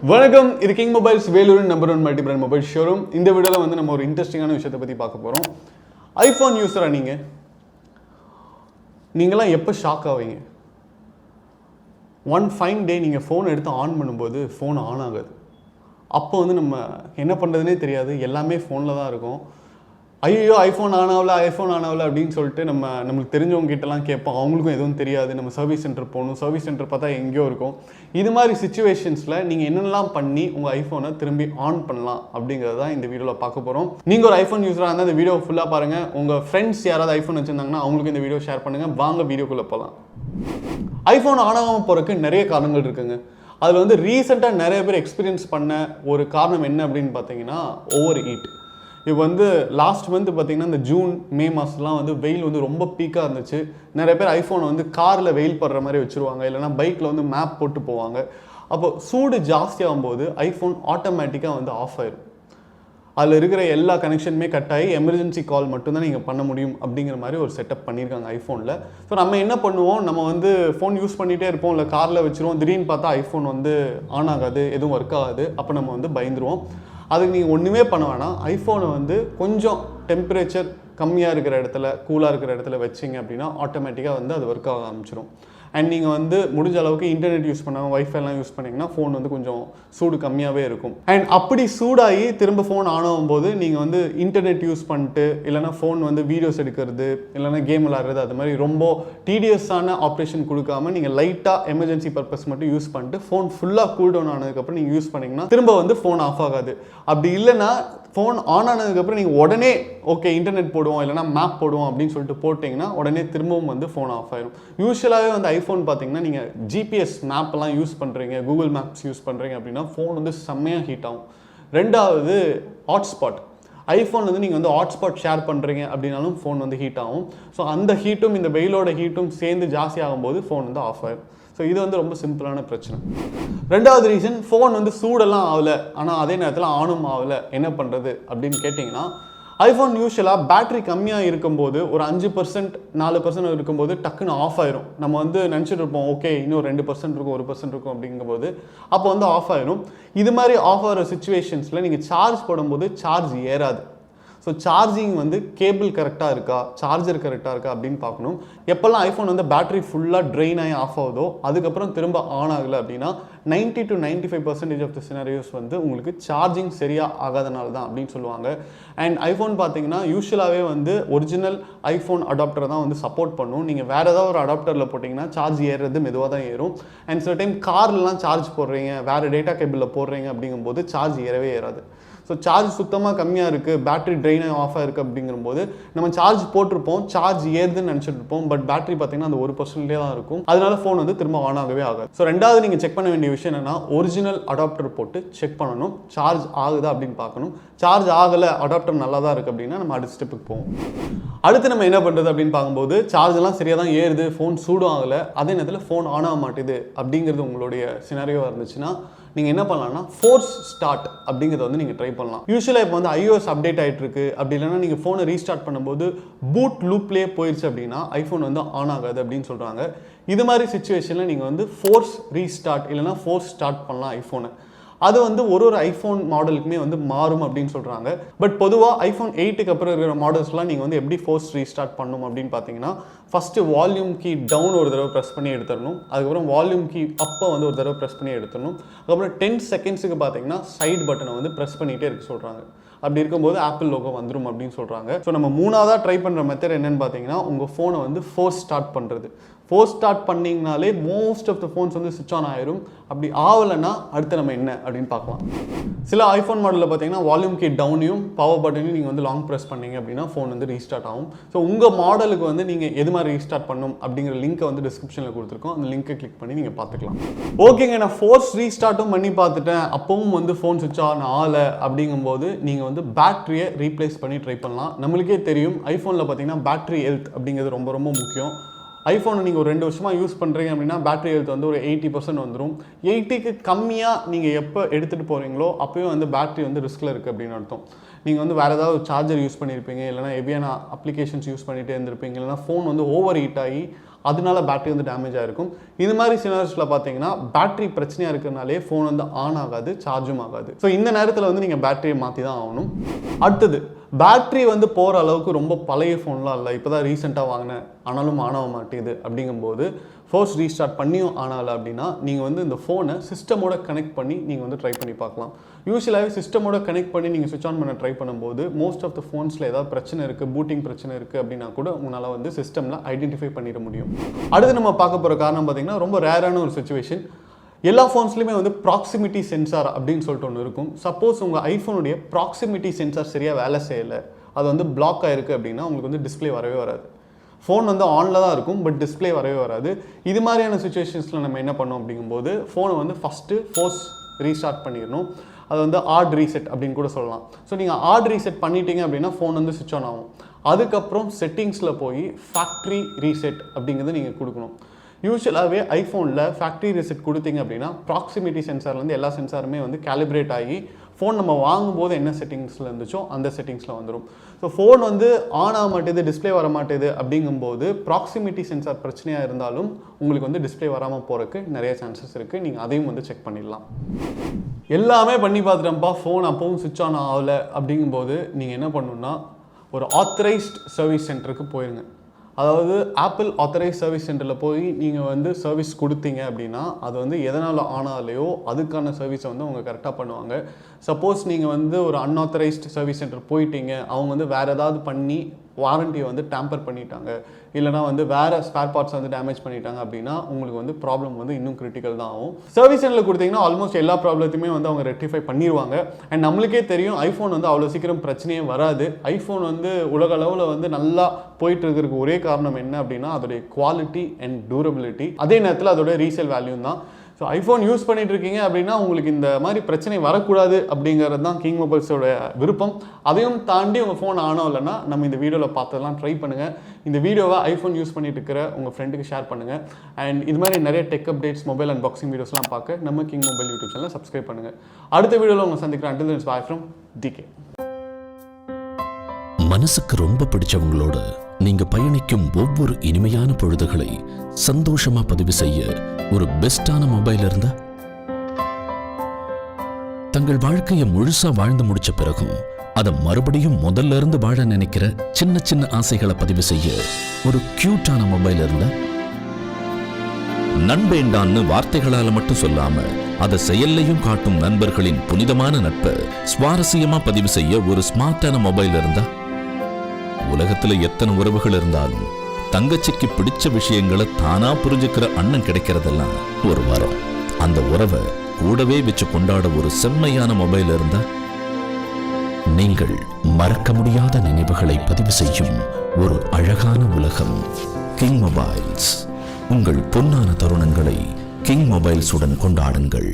வணக்கம், இது king mobiles Vellore number 1 multi brand mobile showroom. இந்த வீடியோவில் வந்து நம்ம ஒரு இன்ட்ரெஸ்டிங்கான விஷயத்தை பற்றி பார்க்க போகிறோம். ஐஃபோன் யூஸராக நீங்களாம் எப்போ ஷாக் ஆவீங்க? ஒன் ஃபைன் டே நீங்கள் ஃபோன் எடுத்து ஆன் பண்ணும்போது ஃபோன் ஆன் ஆகாது. அப்போ வந்து நம்ம என்ன பண்ணுறதுனே தெரியாது, எல்லாமே ஃபோனில் தான் இருக்கும். ஐயோ ஐஃபோன் ஆன் ஆகல அப்படின்னு சொல்லிட்டு நம்மளுக்கு தெரிஞ்சவங்க கிட்டலாம் கேட்போம். அவங்களுக்கும் எதுவும் தெரியாது. நம்ம சர்வீஸ் சென்டர் போகணும், சர்வீஸ் சென்டர் பார்த்தா எங்கேயோ இருக்கும். இது மாதிரி சிச்சுவேஷன்ஸில் நீங்கள் என்னெல்லாம் பண்ணி உங்கள் ஐஃபோனை திரும்பி ஆன் பண்ணலாம் அப்படிங்கிறது தான் இந்த வீடியோவில் பார்க்க போகிறோம். நீங்கள் ஒரு ஐஃபோன் யூஸராக இருந்தால் இந்த வீடியோ ஃபுல்லாக பாருங்கள். உங்கள் ஃப்ரெண்ட்ஸ் யாராவது ஐஃபோன் வச்சுருந்தாங்கன்னா அவங்களுக்கு இந்த வீடியோ ஷேர் பண்ணுங்கள். வாங்க வீடியோக்குள்ளே போகலாம். ஐஃபோன் ஆன் ஆகாமல் போகிறதுக்கு நிறைய காரணங்கள் இருக்குங்க. அதில் வந்து ரீசெண்டாக நிறைய பேர் எக்ஸ்பீரியன்ஸ் பண்ண ஒரு காரணம் என்ன அப்படின்னு பார்த்தீங்கன்னா ஓவர் ஹீட். இப்போ வந்து லாஸ்ட் மந்த் பார்த்தீங்கன்னா இந்த ஜூன் மே மாதம்லாம் வந்து வெயில் வந்து ரொம்ப பீக்காக இருந்துச்சு. நிறைய பேர் ஐஃபோனை வந்து காரில் வெயில் படுற மாதிரி வச்சுருவாங்க, இல்லைனா பைக்கில் வந்து மேப் போட்டு போவாங்க. அப்போ சூடு ஜாஸ்தியாகும் போது ஐஃபோன் ஆட்டோமேட்டிக்காக வந்து ஆஃப் ஆயிடும். அதில் இருக்கிற எல்லா கனெக்ஷனுமே கட் ஆகி எமர்ஜென்சி கால் மட்டும்தான் நீங்கள் பண்ண முடியும் அப்படிங்கிற மாதிரி ஒரு செட்டப் பண்ணியிருக்காங்க ஐஃபோனில். ஸோ நம்ம என்ன பண்ணுவோம், நம்ம வந்து ஃபோன் யூஸ் பண்ணிகிட்டே இருப்போம், இல்லை காரில் வச்சுருவோம். திடீர்னு பார்த்தா ஐஃபோன் வந்து ஆன் ஆகாது, எதுவும் ஒர்க் ஆகாது. அப்போ நம்ம வந்து பயந்துருவோம். அதுக்கு நீங்கள் ஒன்றுமே பண்ண வேணாம். ஐஃபோனை வந்து கொஞ்சம் டெம்பரேச்சர் கம்மியாக இருக்கிற இடத்துல, கூலாக இருக்கிற இடத்துல வச்சிங்க அப்படின்னா ஆட்டோமேட்டிக்காக வந்து அது ஒர்க் ஆக ஆரம்பிச்சிடும். அண்ட் நீங்கள் வந்து முடிஞ்ச அளவுக்கு இன்டர்நெட் யூஸ் பண்ணாமல் வைஃபைலாம் யூஸ் பண்ணிங்கன்னா ஃபோன் வந்து கொஞ்சம் சூடு கம்மியாகவே இருக்கும். அண்ட் அப்படி சூடாகி திரும்ப ஃபோன் ஆன் ஆகும்போது நீங்கள் வந்து இன்டர்நெட் யூஸ் பண்ணிட்டு, இல்லைனா ஃபோன் வந்து வீடியோஸ் எடுக்கிறது, இல்லைனா கேம் விளாட்றது, அது மாதிரி ரொம்ப டீடியஸான ஆப்ரேஷன் கொடுக்காம நீங்கள் லைட்டாக எமர்ஜென்சி பர்பஸ் மட்டும் யூஸ் பண்ணிட்டு ஃபோன் ஃபுல்லாக கூல் டவுன் ஆனதுக்கப்புறம் நீங்கள் யூஸ் பண்ணிங்கன்னா திரும்ப வந்து ஃபோன் ஆஃப் ஆகாது. அப்படி இல்லைன்னா ஃபோன் ஆன் ஆனதுக்கப்புறம் நீங்கள் உடனே ஓகே இன்டர்நெட் போடுவோம், இல்லைனா மேப் போடுவோம் அப்படின்னு சொல்லிட்டு போட்டிங்கன்னா உடனே திரும்பவும் வந்து ஃபோன் ஆஃப் ஆயிடும். யூஸ்வலாகவே வந்து ஐஃபோன் பார்த்தீங்கன்னா நீங்கள் ஜிபிஎஸ் மேப்பெல்லாம் யூஸ் பண்ணுறீங்க, கூகுள் மேப்ஸ் யூஸ் பண்ணுறீங்க அப்படின்னா ஃபோன் வந்து செம்மையாக ஹீட் ஆகும். ரெண்டாவது ஹாட்ஸ்பாட். ஐஃபோன் வந்து நீங்கள் வந்து ஹாட்ஸ்பாட் ஷேர் பண்ணுறீங்க அப்படின்னாலும் ஃபோன் வந்து ஹீட் ஆகும். ஸோ அந்த ஹீட்டும் இந்த வெயிலோட ஹீட்டும் சேர்ந்து ஜாஸ்தி ஆகும்போது ஃபோன் வந்து ஆஃப் ஆயிடும். ஸோ இது வந்து ரொம்ப சிம்பிளான பிரச்சனை. ரெண்டாவது ரீசன், ஃபோன் வந்து சூடெல்லாம் ஆகலை, ஆனால் அதே நேரத்தில் ஆனும் ஆகலை, என்ன பண்ணுறது அப்படின்னு கேட்டிங்கன்னா, ஐஃபோன் யூஸ்வலாக பேட்டரி கம்மியாக இருக்கும்போது ஒரு 5% 4% இருக்கும்போது டக்குன்னு ஆஃப் ஆயிரும். நம்ம வந்து நினச்சிட்டு இருப்போம் ஓகே இன்னும் 2% இருக்கும், 1% இருக்கும் அப்படிங்கும்போது அப்போ வந்து ஆஃப் ஆயிரும். இது மாதிரி ஆஃப் ஆகிற சுச்சுவேஷன்ஸில் நீங்கள் சார்ஜ் போடும்போது சார்ஜ் ஏறாது. ஸோ சார்ஜிங் வந்து கேபிள் கரெக்டாக இருக்கா, சார்ஜர் கரெக்டாக இருக்கா அப்படின்னு பார்க்கணும். எப்போல்லாம் ஐஃபோன் வந்து பேட்டரி ஃபுல்லாக ட்ரெயின் ஆகி ஆஃப் ஆகுதோ அதுக்கப்புறம் திரும்ப ஆன் ஆகலை அப்படின்னா 90 to 95% ஆஃப் த சினாரியோஸ் வந்து உங்களுக்கு சார்ஜிங் சரியாக ஆகாதனால தான் அப்படின்னு சொல்லுவாங்க. அண்ட் ஐஃபோன் பார்த்தீங்கன்னா யூஸ்வலாகவே வந்து ஒரிஜினல் ஐஃபோன் அடாப்டரை தான் வந்து சப்போர்ட் பண்ணும். நீங்கள் வேறு ஏதாவது ஒரு அடாப்டரில் போட்டிங்கன்னா சார்ஜ் ஏறுறது மெதுவாக தான் ஏறும். அண்ட் சில டைம் கார்லாம் சார்ஜ் போடுறீங்க, வேறு டேட்டா கேபிளில் போடுறீங்க அப்படிங்கும்போது சார்ஜ் ஏறவே ஏறாது. ஸோ சார்ஜ் சுத்தமாக கம்மியாக இருக்குது, பேட்டரி ட்ரெயின் ஆஃப் ஆகிருக்கு அப்படிங்கும்போது நம்ம சார்ஜ் போட்டிருப்போம், சார்ஜ் ஏறுதுன்னு நினச்சிட்டு இருப்போம். பட் பேட்டரி பார்த்தீங்கன்னா அந்த 1% தான் இருக்கும். அதனால ஃபோன் வந்து திரும்ப ஆன் ஆகவே ஆகாது. ஸோ ரெண்டாவது நீங்கள் செக் பண்ண வேண்டிய விஷயம் என்னன்னா, ஒரிஜினல் அடாப்டர் போட்டு செக் பண்ணணும், சார்ஜ் ஆகுதா அப்படின்னு பார்க்கணும். சார்ஜ் ஆகலை, அடாப்டர் நல்லா தான் இருக்குது அப்படின்னா நம்ம அடுத்த ஸ்டெப்புக்கு போவோம். அடுத்து நம்ம என்ன பண்ணுறது அப்படின்னு பார்க்கும்போது, சார்ஜெல்லாம் சரியாக தான் ஏறுது, ஃபோன் சூடும் ஆகலை, அதே நேரத்தில் ஃபோன் ஆன் ஆக மாட்டேது அப்படிங்கிறது உங்களுடைய சினாரியோவாக இருந்துச்சுன்னா நீங்கள் என்ன பண்ணலாம்னா ஃபோர்ஸ் ஸ்டார்ட் அப்படிங்கிறத வந்து நீங்கள் ட்ரை பண்ணலாம். யூஸ்வலாக இப்போ வந்து iOS அப்டேட் ஆகிட்டு இருக்கு, அப்படி இல்லைன்னா நீங்கள் ஃபோனை ரீஸ்டார்ட் பண்ணும்போது பூட் லூப்லேயே போயிடுச்சு அப்படின்னா ஐஃபோன் வந்து ஆன் ஆகாது அப்படின்னு சொல்கிறாங்க. இது மாதிரி சுச்சுவேஷனில் நீங்கள் வந்து ஃபோர்ஸ் ரீஸ்டார்ட் இல்லைனா ஃபோர்ஸ் ஸ்டார்ட் பண்ணலாம் ஐஃபோனை. அது வந்து ஒரு ஐஃபோன் மாடலுக்குமே வந்து மாறும் அப்படின்னு சொல்கிறாங்க. பட் பொதுவாக ஐஃபோன் 8க்கு அப்புறம் இருக்கிற மாடல்ஸ்லாம் நீங்கள் வந்து எப்படி ஃபோர்ஸ் ரீஸ்டார்ட் பண்ணணும் அப்படின்னு பார்த்தீங்கன்னா, ஃபஸ்ட்டு வால்யூம் கீ டவுன் ஒரு தடவை ப்ரெஸ் பண்ணி எடுத்துடணும். அதுக்கப்புறம் வால்யூம் கீ அப்போ வந்து ஒரு தடவை ப்ரெஸ் பண்ணி எடுத்துடணும். அதுக்கப்புறம் 10 செகண்ட்ஸுக்கு பார்த்தீங்கன்னா சைட் பட்டனை வந்து ப்ரெஸ் பண்ணிகிட்டே இருக்க சொல்கிறாங்க. அப்படி இருக்கும்போது ஆப்பிள் லோகோ வந்துடும் அப்படின்னு சொல்கிறாங்க. ஸோ நம்ம மூணாவதாக ட்ரை பண்ணுற மெத்தட் என்னென்னு பார்த்தீங்கன்னா, உங்கள் ஃபோனை வந்து ஃபோர்ஸ் ஸ்டார்ட் பண்ணுறது. ஃபோர்ஸ் ஸ்டார்ட் பண்ணிங்கனாலே மோஸ்ட் ஆஃப் த ஃபோன்ஸ் வந்து சுவிட்ச் ஆன் ஆயிரும். அப்படி ஆகலைன்னா அடுத்து நம்ம என்ன அப்படின்னு பார்க்கலாம். சில ஐஃபோன் மாடலில் பார்த்தீங்கன்னா வால்யூம் கீ டவுனையும் பவர் பட்டனையும் நீங்கள் வந்து லாங் ப்ரெஸ் பண்ணீங்க அப்படின்னா ஃபோன் வந்து ரீஸ்டார்ட் ஆகும். ஸோ உங்கள் மாடலுக்கு வந்து நீங்கள் எது மாதிரி ரீஸ்டார்ட் பண்ணணும் அப்படிங்கிற லிங்க்கை வந்து டிஸ்கிரிப்ஷனில் கொடுத்துருக்கோம். அந்த லிங்க்கை கிளிக் பண்ணி நீங்கள் பார்த்துக்கலாம். ஓகேங்க, நான் ஃபோர்ஸ் ரீஸ்டார்ட்டும் பண்ணி பார்த்துட்டேன், அப்பவும் வந்து ஃபோன் சுவிட்ச் ஆன் ஆகலை அப்படிங்கும்போது நீங்கள் வந்து பேட்டரியை ரீப்ளேஸ் பண்ணி ட்ரை பண்ணலாம். நம்மளுக்கே தெரியும் ஐஃபோனில் பார்த்தீங்கன்னா பேட்டரி ஹெல்த் அப்படிங்கிறது ரொம்ப ரொம்ப முக்கியம். ஐஃபோனை நீங்கள் ஒரு 2 வருஷமாக யூஸ் பண்ணுறீங்க அப்படின்னா பேட்டரி ஹெல்த் வந்து ஒரு 80% வந்துடும். 80க்கு கம்மியாக நீங்கள் எப்போ எடுத்துகிட்டு போகிறீங்களோ அப்போயும் வந்து பேட்டரி வந்து ரிஸ்கில் இருக்குது அப்படின்னு அர்த்தம். நீங்கள் வந்து வேறு ஏதாவது சார்ஜர் யூஸ் பண்ணியிருப்பீங்க, இல்லைனா ஹெவியான அப்ளிகேஷன்ஸ் யூஸ் பண்ணிகிட்டே இருந்திருப்பீங்க, இல்லைனா ஃபோன் வந்து ஓவர் ஹீட் ஆகி அதனால பேட்டரி வந்து டேமேஜ் ஆகிருக்கும். இது மாதிரி சினாரியோஸில் பார்த்தீங்கன்னா பேட்டரி பிரச்சனையாக இருக்கிறனாலே ஃபோன் வந்து ஆன் ஆகாது, சார்ஜும் ஆகாது. ஸோ இந்த நேரத்தில் வந்து நீங்கள் பேட்டரியை மாற்றி தான் ஆகணும். அடுத்தது, பேட்டரி வந்து போகிற அளவுக்கு ரொம்ப பழைய ஃபோன்லாம் இல்லை, இப்போ தான் ரீசெண்டாக வாங்கினேன் ஆனாலும் ஆன் ஆக மாட்டேங்குது அப்படிங்கும்போது ஃபோர்ஸ் ரீஸ்டார்ட் பண்ணியும் ஆனால அப்படின்னா நீங்கள் வந்து இந்த ஃபோனை சிஸ்டமோட கனெக்ட் பண்ணி நீங்கள் வந்து ட்ரை பண்ணி பார்க்கலாம். யூஸ்வலாகவே சிஸ்டமோட கனெக்ட் பண்ணி நீங்கள் சுவிட்ச் ஆன் பண்ண ட்ரை பண்ணும்போது மோஸ்ட் ஆஃப் த ஃபோன்ஸில் ஏதாவது பிரச்சனை இருக்குது, பூட்டிங் பிரச்சனை இருக்குது அப்படின்னா கூட உங்களால் வந்து சிஸ்டமில் ஐடென்டிஃபை பண்ணிட முடியும். அடுத்து நம்ம பார்க்க போகிற காரணம் பார்த்தீங்கன்னா ரொம்ப ரேரான ஒரு சுச்சுவேஷன். எல்லா ஃபோன்ஸ்லையுமே வந்து ப்ராக்சிமிட்டி சென்சார் அப்படின்னு சொல்லிட்டு ஒன்று இருக்கும். சப்போஸ் உங்கள் ஐஃபோனுடைய ப்ராக்சிமிட்டி சென்சார் சரியாக வேலை செய்யலை, அது வந்து பிளாக் ஆகிருக்கு அப்படின்னா உங்களுக்கு வந்து டிஸ்பிளே வரவே வராது. ஃபோன் வந்து ஆனில் தான் இருக்கும், பட் டிஸ்பிளே வரவே வராது. இது மாதிரியான சுச்சுவேஷன்ஸில் நம்ம என்ன பண்ணோம் அப்படிங்கும்போது ஃபோனை வந்து ஃபஸ்ட்டு ஃபோர்ஸ் ரீஸ்டார்ட் பண்ணிடணும். அது வந்து ஹார்ட் ரீசெட் அப்படின்னு கூட சொல்லலாம். ஸோ நீங்கள் ஹார்ட் ரீசெட் பண்ணிட்டீங்க அப்படின்னா ஃபோன் வந்து சுவிட்ச் ஆன் ஆகும். அதுக்கப்புறம் செட்டிங்ஸில் போய் ஃபேக்ட்ரி ரீசெட் அப்படிங்கிறது நீங்கள் கொடுக்கணும். யூஸ்வலாகவே ஐஃபோனில் ஃபேக்ட்ரி ரீசெட் கொடுத்தீங்க அப்படின்னா ப்ராக்சிமிட்டி சென்சார்லேருந்து எல்லா சென்சாருமே வந்து கேலிப்ரேட் ஆகி ஃபோன் நம்ம வாங்கும்போது என்ன செட்டிங்ஸில் இருந்துச்சோ அந்த செட்டிங்ஸில் வந்துடும். ஸோ ஃபோன் வந்து ஆன் ஆக மாட்டேது, டிஸ்பிளே வர மாட்டேது அப்படிங்கும்போது ப்ராக்சிமிட்டி சென்சார் பிரச்சனையாக இருந்தாலும் உங்களுக்கு வந்து டிஸ்பிளே வராமல் போகிறதுக்கு நிறைய சான்சஸ் இருக்குது. நீங்கள் அதையும் வந்து செக் பண்ணிடலாம். எல்லாமே பண்ணி பார்த்துட்டோம்ப்பா, ஃபோன் அப்பவும் சுவிட்ச் ஆன் ஆகலை அப்படிங்கும்போது நீங்கள் என்ன பண்ணணுன்னா ஒரு ஆத்தரைஸ்ட் சர்வீஸ் சென்டருக்கு போயிருங்க. அதாவது ஆப்பிள் ஆத்தரைஸ் சர்வீஸ் சென்டரில் போய் நீங்கள் வந்து சர்வீஸ் கொடுத்தீங்க அப்படின்னா அது வந்து எதனால் ஆனாலையோ அதுக்கான சர்வீஸை வந்து அவங்க கரெக்டாக பண்ணுவாங்க. சப்போஸ் நீங்கள் வந்து ஒரு அன்ஆத்தரைஸ்ட் சர்வீஸ் சென்டர் போயிட்டீங்க, அவங்க வந்து வேறு ஏதாவது பண்ணி வாரண்டியை வந்து டேம்பர் பண்ணிட்டாங்க, இல்லைனா வந்து வேறு ஸ்பேர் பார்ட்ஸ் வந்து டேமேஜ் பண்ணிட்டாங்க அப்படின்னா உங்களுக்கு வந்து ப்ராப்ளம் வந்து இன்னும் கிரிட்டிக்கல் தான் ஆகும். சர்வீஸ் சென்டரில் கொடுத்தீங்கன்னா ஆல்மோஸ்ட் எல்லா ப்ராப்ளத்தையுமே வந்து அவங்க ரெக்டிஃபை பண்ணிடுவாங்க. அண்ட் நம்மளுக்கே தெரியும் ஐஃபோன் வந்து அவ்வளோ சீக்கிரம் பிரச்சனையே வராது. ஐஃபோன் வந்து உலக அளவில் வந்து நல்லா போயிட்டு இருக்கிறதுக்கு ஒரே காரணம் என்ன அப்படின்னா அதோடைய குவாலிட்டி அண்ட் டூரபிலிட்டி, அதே நேரத்தில் அதோட ரீசேல் வேல்யூ தான். ஸோ ஐஃபோன் யூஸ் பண்ணிட்டு இருக்கீங்க அப்படின்னா உங்களுக்கு இந்த மாதிரி பிரச்சனை வரக்கூடாது அப்படிங்கிறது தான் கிங் மொபைல்ஸோட விருப்பம். அதையும் தாண்டி உங்கள் ஃபோன் ஆனோ இல்லைன்னா நம்ம இந்த வீடியோவில் பார்த்ததெல்லாம் ட்ரை பண்ணுங்கள். இந்த வீடியோவை ஐஃபோன் யூஸ் பண்ணிட்டு இருக்கிற உங்கள் ஃப்ரெண்டுக்கு ஷேர் பண்ணுங்கள். அண்ட் இது மாதிரி நிறைய டெக் அப்டேட்ஸ், மொபைல் அன்பாக்சிங் வீடியோஸ்லாம் பார்க்க நம்ம கிங் மொபைல் யூடியூப் சேனலை சப்ஸ்கிரைப் பண்ணுங்கள். அடுத்த வீடியோவில் உங்களை சந்திக்கிறேன். until then, bye from DK. மனசுக்கு ரொம்ப பிடிச்சவங்களோட நீங்க பயணிக்கும் ஒவ்வொரு இனிமையான பொழுதுகளை சந்தோஷமா பதிவு செய்ய ஒரு பெஸ்டான மொபைல் இருந்தா, தங்கள் வாழ்க்கையை முழுசா வாழ்ந்து முடிச்ச பிறகும் அதை மறுபடியும் முதல்ல இருந்து வாழ நினைக்கிற சின்ன சின்ன ஆசைகளை பதிவு செய்ய ஒரு கியூட்டான மொபைல் இருந்தா, நண்பேண்டான்னு வார்த்தைகளால மட்டும் சொல்லாம அதை செயல்லையும் காட்டும் நண்பர்களின் புனிதமான நட்பை சுவாரஸ்யமா பதிவு செய்ய ஒரு ஸ்மார்ட்டான மொபைல் இருந்தா, உலகத்துல எத்தனை உறவுகள் இருந்தாலும் தங்கச்சிக்கு பிடிச்ச விஷயங்களை தானா புரிஞ்சுக்கிற அண்ணன் கிடைக்கிறதெல்லாம் ஒரு வரம். அந்த உறவை கூடவே வச்சு கொண்டாட ஒரு செம்மையான மொபைல் இருந்தா, நீங்கள் மறக்க முடியாத நினைவுகளை பதிவு செய்யும் ஒரு அழகான உலகம் கிங் மொபைல்ஸ். உங்கள் பொன்னான தருணங்களை கிங் மொபைல்ஸுடன் கொண்டாடுங்கள்.